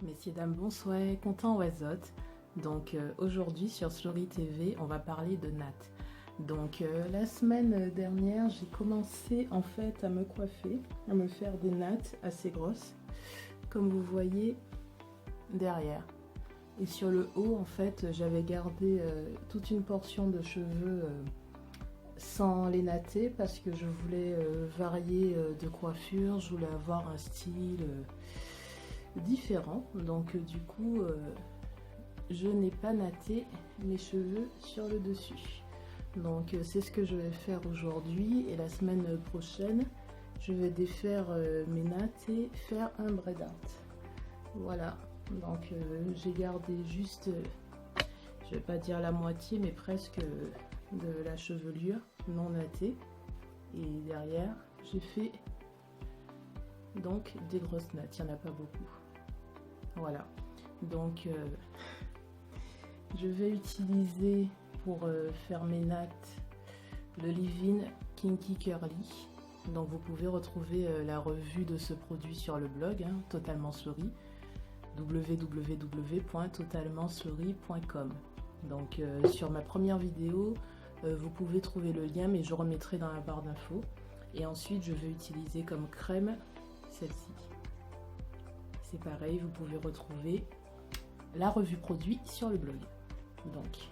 Messieurs, dames, bonsoir, content Oizotte. Donc aujourd'hui sur Slory TV, on va parler de nattes. Donc la semaine dernière, j'ai commencé en fait à me coiffer, à me faire des nattes assez grosses, comme vous voyez derrière. Et sur le haut, en fait, j'avais gardé toute une portion de cheveux sans les natter parce que je voulais varier de coiffure, je voulais avoir un style différent. Donc du coup, je n'ai pas natté mes cheveux sur le dessus. Donc c'est ce que je vais faire aujourd'hui, et la semaine prochaine je vais défaire mes nattes et faire un braid art. Voilà, donc j'ai gardé juste, je vais pas dire la moitié, mais presque de la chevelure non nattée, et derrière j'ai fait donc des grosses nattes, il n'y en a pas beaucoup. Voilà, donc je vais utiliser pour faire mes nattes le Leave-In Kinky Curly. Donc vous pouvez retrouver la revue de ce produit sur le blog Totalement Slory, www.totalmentslory.com. Donc sur ma première vidéo, vous pouvez trouver le lien, mais je remettrai dans la barre d'infos. Et ensuite je vais utiliser comme crème celle-ci. C'est pareil, vous pouvez retrouver la revue produit sur le blog. Donc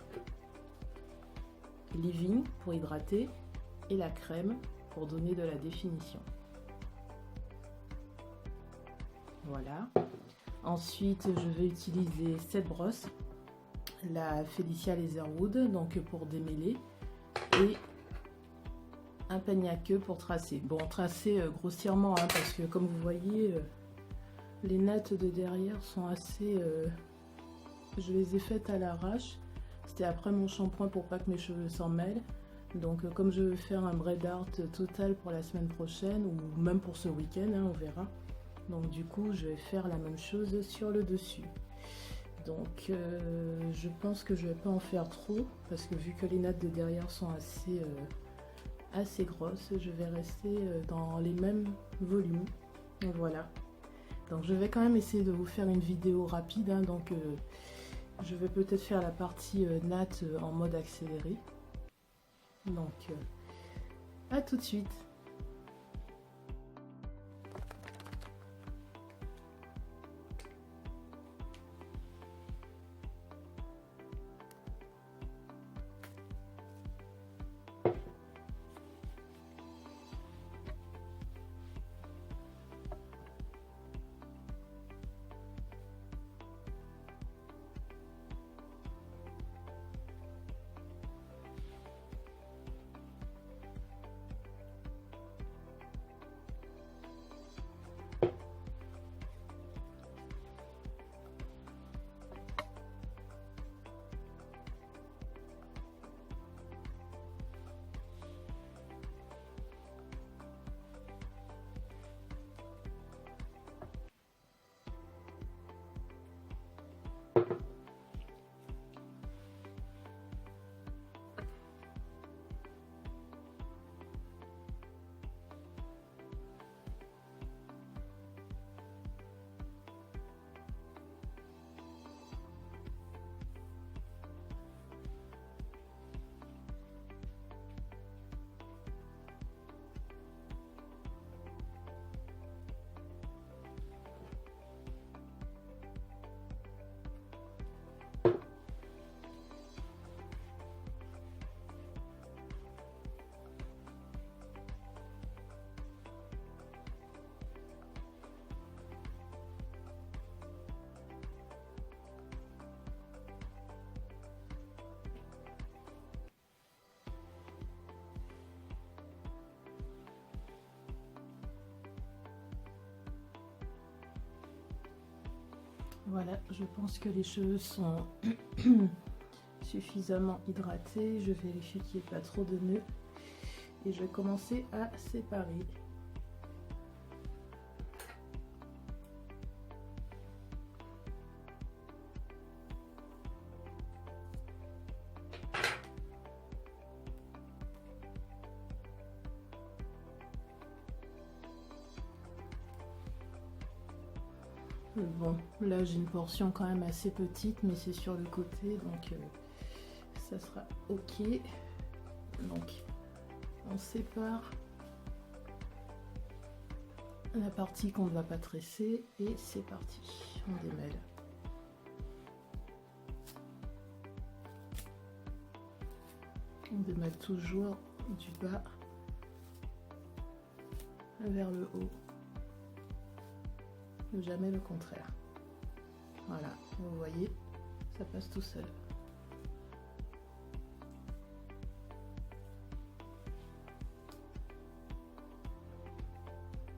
Leave-In pour hydrater et la crème pour donner de la définition. Voilà. Ensuite, je vais utiliser cette brosse, la Felicia Leatherwood, donc pour démêler, et un peigne à queue pour tracer. Bon, tracer grossièrement, parce que comme vous voyez, les nattes de derrière sont assez... je les ai faites à l'arrache. C'était après mon shampoing pour pas que mes cheveux s'en mêlent. Donc comme je veux faire un braid art total pour la semaine prochaine, ou même pour ce week-end, on verra. Donc du coup je vais faire la même chose sur le dessus. Donc je pense que je vais pas en faire trop, parce que vu que les nattes de derrière sont assez grosses, je vais rester dans les mêmes volumes. Donc voilà. Donc je vais quand même essayer de vous faire une vidéo rapide, donc je vais peut-être faire la partie natte en mode accéléré. Donc, à tout de suite. Voilà, je pense que les cheveux sont suffisamment hydratés. Je vérifie qu'il n'y ait pas trop de nœuds. Et je vais commencer à séparer. Bon, là j'ai une portion quand même assez petite, mais c'est sur le côté, donc ça sera ok. Donc on sépare la partie qu'on ne va pas tresser et c'est parti, on démêle. On démêle toujours du bas vers le haut, jamais le contraire. Voilà, vous voyez, ça passe tout seul.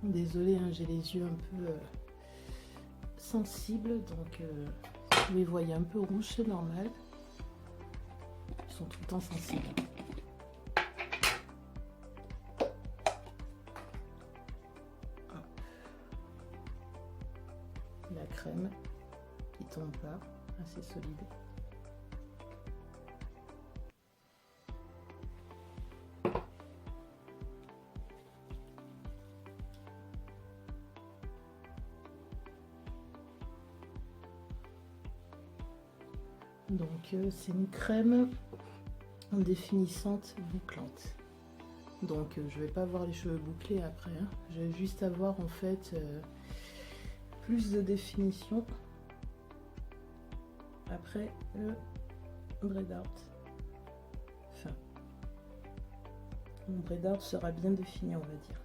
Désolée, hein, j'ai les yeux un peu sensibles, donc si vous les voyez un peu rouges, c'est normal. Ils sont tout le temps sensibles. La crème qui tombe pas, assez solide. Donc c'est une crème définissante bouclante. Donc je vais pas avoir les cheveux bouclés après, hein. Je vais juste avoir en fait plus de définition après le braid out. Enfin, mon braid out sera bien défini, on va dire.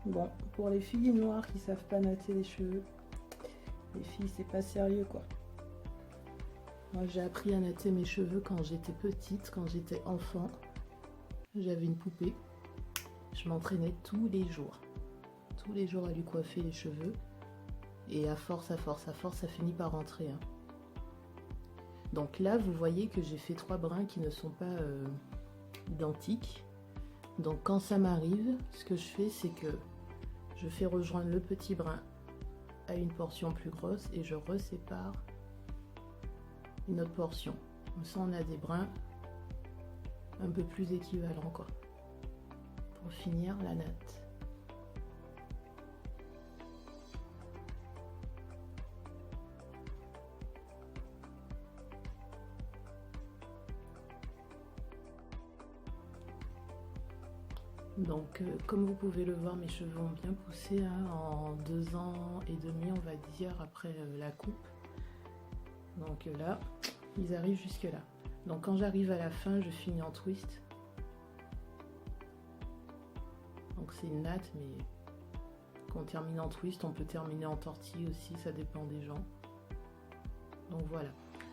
Bon, pour les filles noires qui savent pas natter les cheveux, les filles c'est pas sérieux quoi. Moi j'ai appris à natter mes cheveux quand j'étais petite, quand j'étais enfant. J'avais une poupée. Je m'entraînais tous les jours à lui coiffer les cheveux. Et à force, ça finit par rentrer. Hein. Donc là, vous voyez que j'ai fait 3 brins qui ne sont pas identiques. Donc quand ça m'arrive, ce que je fais, c'est que je fais rejoindre le petit brin à une portion plus grosse et je resépare une autre portion. Comme ça, on a des brins un peu plus équivalents, quoi. Pour finir la natte. Donc comme vous pouvez le voir, mes cheveux ont bien poussé hein, en 2 ans et demi, on va dire, après la coupe. Donc là, ils arrivent jusque là. Donc quand j'arrive à la fin, je finis en twist. Donc c'est une natte, mais quand on termine en twist, on peut terminer en tortille aussi, ça dépend des gens. Donc voilà.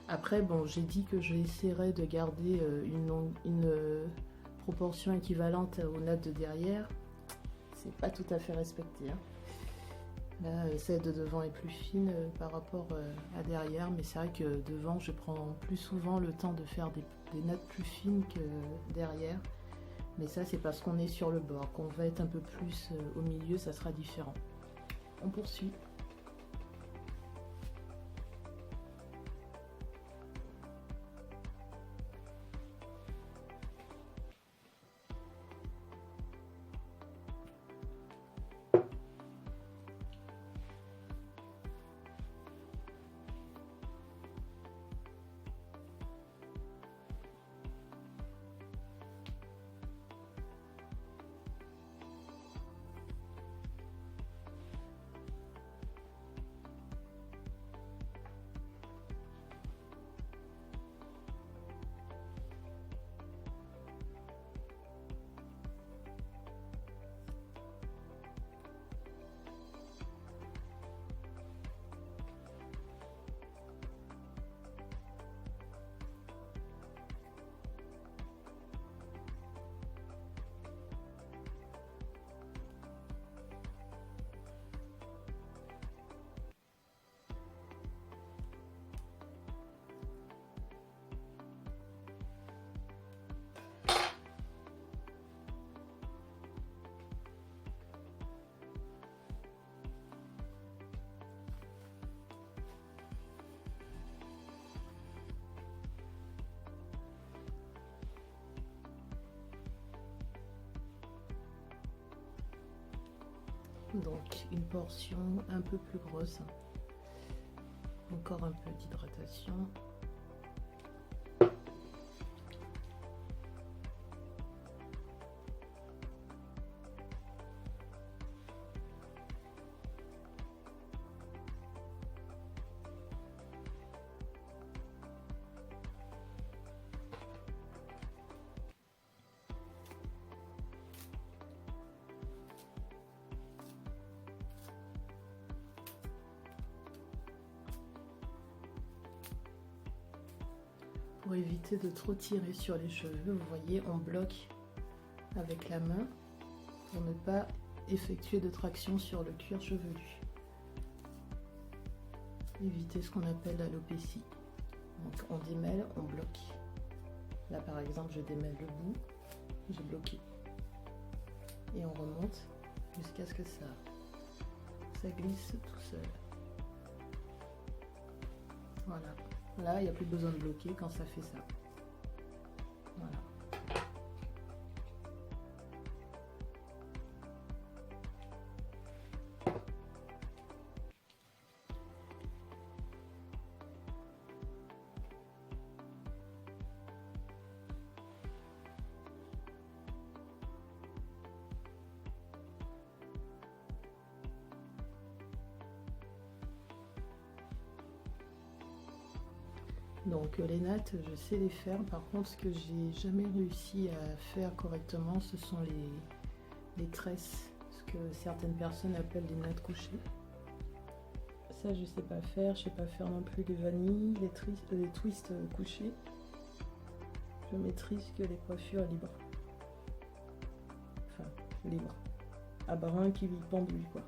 Après, bon, j'ai dit que j'essaierai de garder une proportion équivalente aux nattes de derrière. C'est pas tout à fait respecté. Hein. Là, celle de devant est plus fine par rapport à derrière, mais c'est vrai que devant, je prends plus souvent le temps de faire des nattes plus fines que derrière. Mais ça, c'est parce qu'on est sur le bord. Qu'on va être un peu plus au milieu, ça sera différent. On poursuit. Donc une portion un peu plus grosse. Encore un peu d'hydratation. Pour éviter de trop tirer sur les cheveux, vous voyez, on bloque avec la main pour ne pas effectuer de traction sur le cuir chevelu. Éviter ce qu'on appelle l'alopécie. Donc on démêle, on bloque. Là par exemple, je démêle le bout, j'ai bloqué. Et on remonte jusqu'à ce que ça glisse tout seul. Voilà. Là, il n'y a plus besoin de bloquer quand ça fait ça. Voilà. Donc les nattes, je sais les faire. Par contre, ce que j'ai jamais réussi à faire correctement, ce sont les tresses, ce que certaines personnes appellent les nattes couchées. Ça, je sais pas faire. Je sais pas faire non plus les vanilles, les twists couchés. Je maîtrise que les coiffures libres. Enfin, libres. À brun qui pendouille, quoi.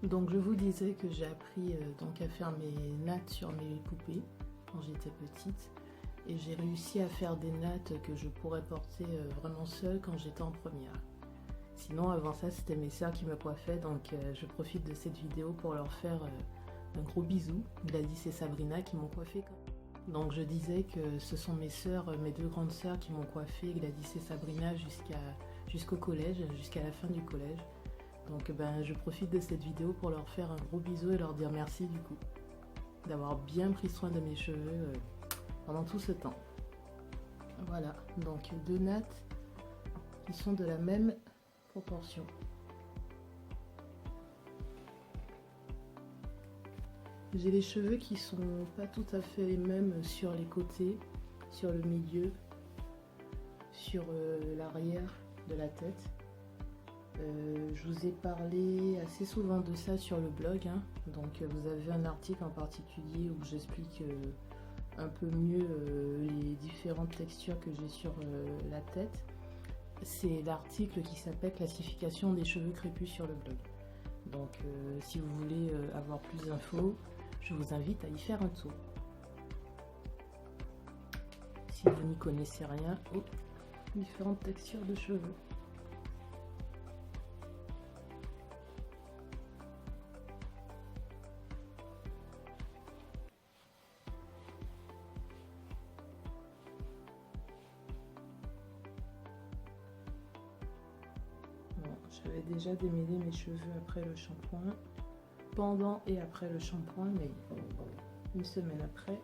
Donc je vous disais que j'ai appris donc à faire mes nattes sur mes poupées quand j'étais petite, et j'ai réussi à faire des nattes que je pourrais porter vraiment seule quand j'étais en première. Sinon avant ça c'était mes sœurs qui me coiffaient, donc je profite de cette vidéo pour leur faire un gros bisou, Gladys et Sabrina qui m'ont coiffée. Donc je disais que ce sont mes sœurs, mes deux grandes sœurs qui m'ont coiffée, Gladys et Sabrina, jusqu'au collège, jusqu'à la fin du collège. Donc je profite de cette vidéo pour leur faire un gros bisou et leur dire merci du coup d'avoir bien pris soin de mes cheveux pendant tout ce temps. Voilà, donc deux nattes qui sont de la même proportion. J'ai les cheveux qui sont pas tout à fait les mêmes sur les côtés, sur le milieu, sur l'arrière de la tête. Je vous ai parlé assez souvent de ça sur le blog, hein. Donc vous avez un article en particulier où j'explique un peu mieux les différentes textures que j'ai sur la tête. C'est l'article qui s'appelle Classification des cheveux crépus sur le blog. Donc si vous voulez avoir plus d'infos, je vous invite à y faire un tour. Si vous n'y connaissez rien aux différentes textures de cheveux. J'avais déjà démêlé mes cheveux après le shampoing, pendant et après le shampoing, mais une semaine après,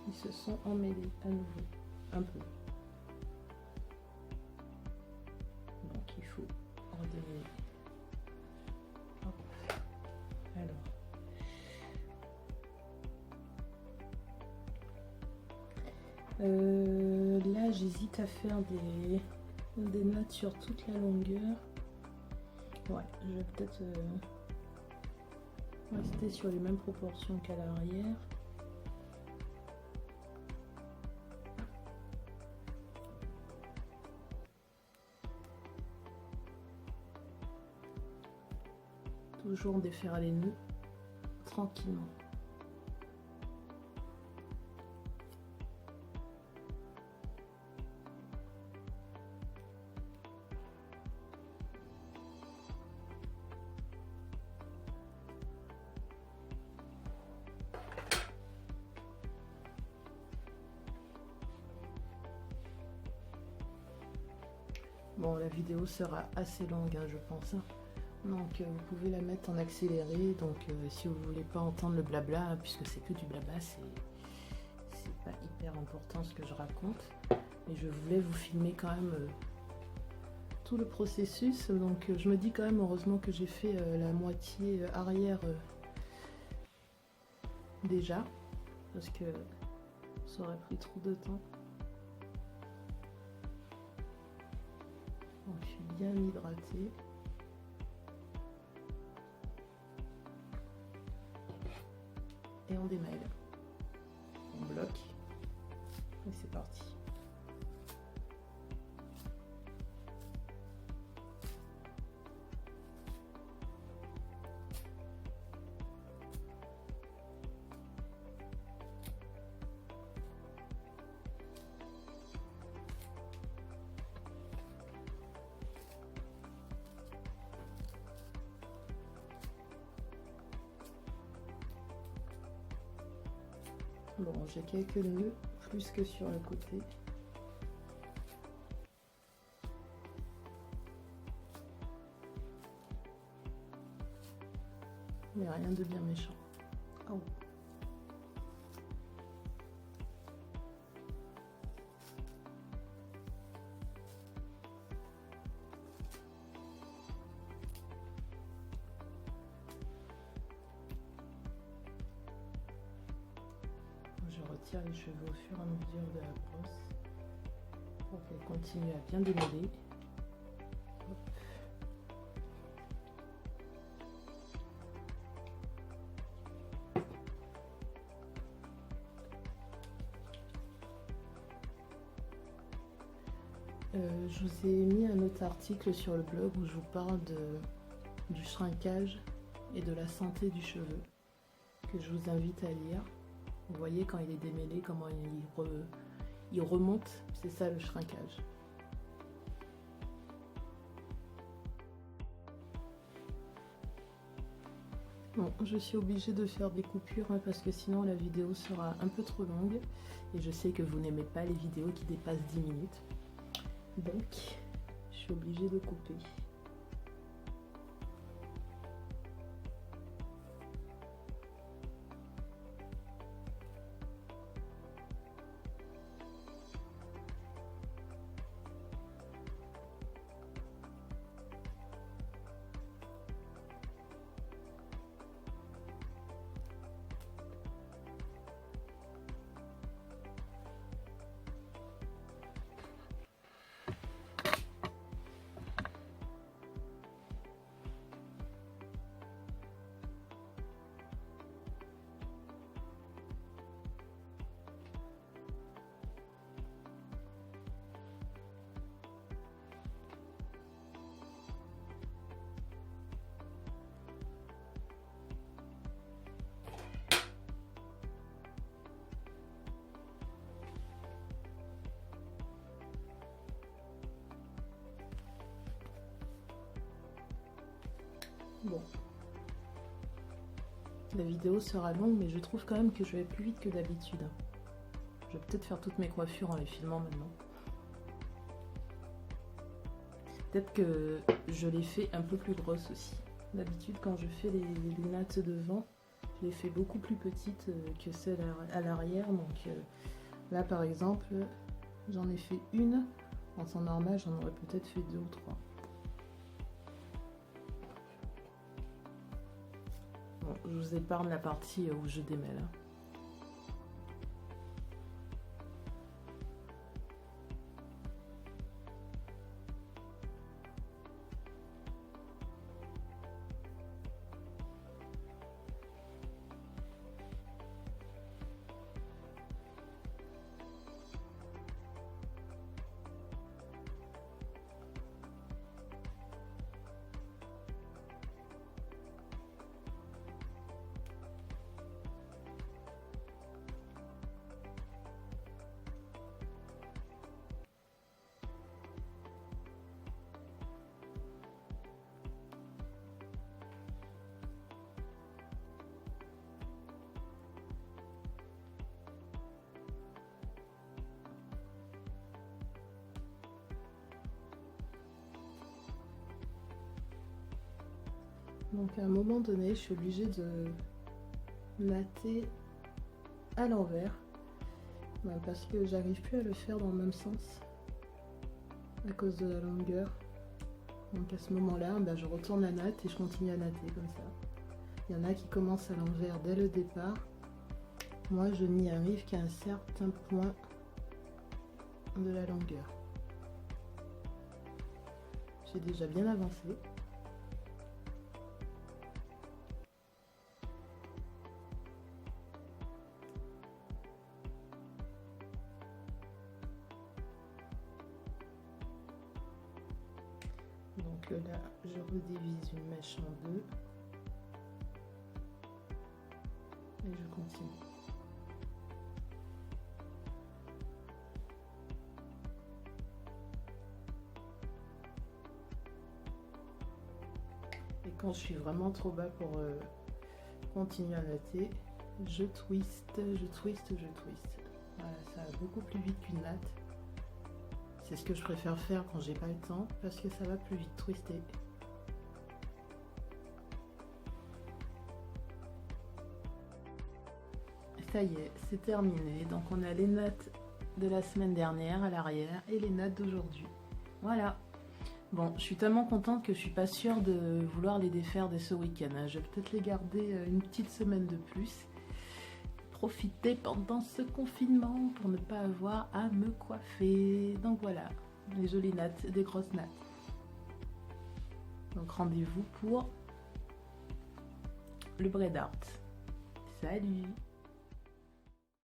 ils se sont emmêlés à nouveau, un peu. Donc il faut en démêler. Hop. Alors. Là, j'hésite à faire des nattes sur toute la longueur. Ouais, je vais peut-être rester sur les mêmes proportions qu'à l'arrière. Toujours défaire les nœuds tranquillement. Bon, la vidéo sera assez longue, hein, je pense. Hein. Donc vous pouvez la mettre en accéléré. Donc si vous voulez pas entendre le blabla, hein, puisque c'est que du blabla, c'est pas hyper important ce que je raconte. Et je voulais vous filmer quand même tout le processus. Donc je me dis quand même heureusement que j'ai fait la moitié arrière déjà, parce que ça aurait pris trop de temps. Donc je suis bien hydratée. Et on démêle. On bloque. Et c'est parti. Bon, j'ai quelques nœuds, plus que sur le côté. Mais rien de bien méchant. Oh. Je retire les cheveux au fur et à mesure de la brosse pour qu'elle continue à bien démêler. Je vous ai mis un autre article sur le blog où je vous parle du shrinkage et de la santé du cheveu, que je vous invite à lire. Vous voyez quand il est démêlé, comment il remonte, c'est ça le shrinkage. Bon, je suis obligée de faire des coupures hein, parce que sinon la vidéo sera un peu trop longue. Et je sais que vous n'aimez pas les vidéos qui dépassent 10 minutes. Donc, je suis obligée de couper. Bon, la vidéo sera longue, mais je trouve quand même que je vais plus vite que d'habitude. Je vais peut-être faire toutes mes coiffures en les filmant maintenant. Peut-être que je les fais un peu plus grosses aussi. D'habitude, quand je fais les lunettes devant, je les fais beaucoup plus petites que celles à l'arrière. Donc là, par exemple, j'en ai fait une. En temps normal, j'en aurais peut-être fait 2 ou 3. Bon, je vous épargne la partie où je démêle. Donc à un moment donné, je suis obligée de natter à l'envers parce que j'arrive plus à le faire dans le même sens à cause de la longueur. Donc à ce moment-là, je retourne la natte et je continue à natter comme ça. Il y en a qui commencent à l'envers dès le départ. Moi, je n'y arrive qu'à un certain point de la longueur. J'ai déjà bien avancé. Donc là, je redivise une mèche en deux. Et je continue. Et quand je suis vraiment trop bas pour continuer à natter, je twiste, je twiste, je twiste. Voilà, ça va beaucoup plus vite qu'une natte. C'est ce que je préfère faire quand j'ai pas le temps parce que ça va plus vite twister. Ça y est, c'est terminé. Donc on a les nattes de la semaine dernière à l'arrière et les nattes d'aujourd'hui. Voilà. Bon, je suis tellement contente que je suis pas sûre de vouloir les défaire dès ce week-end. Je vais peut-être les garder une petite semaine de plus. Profiter pendant ce confinement pour ne pas avoir à me coiffer. Donc voilà, les jolies nattes, des grosses nattes. Donc rendez-vous pour le braid art. Salut!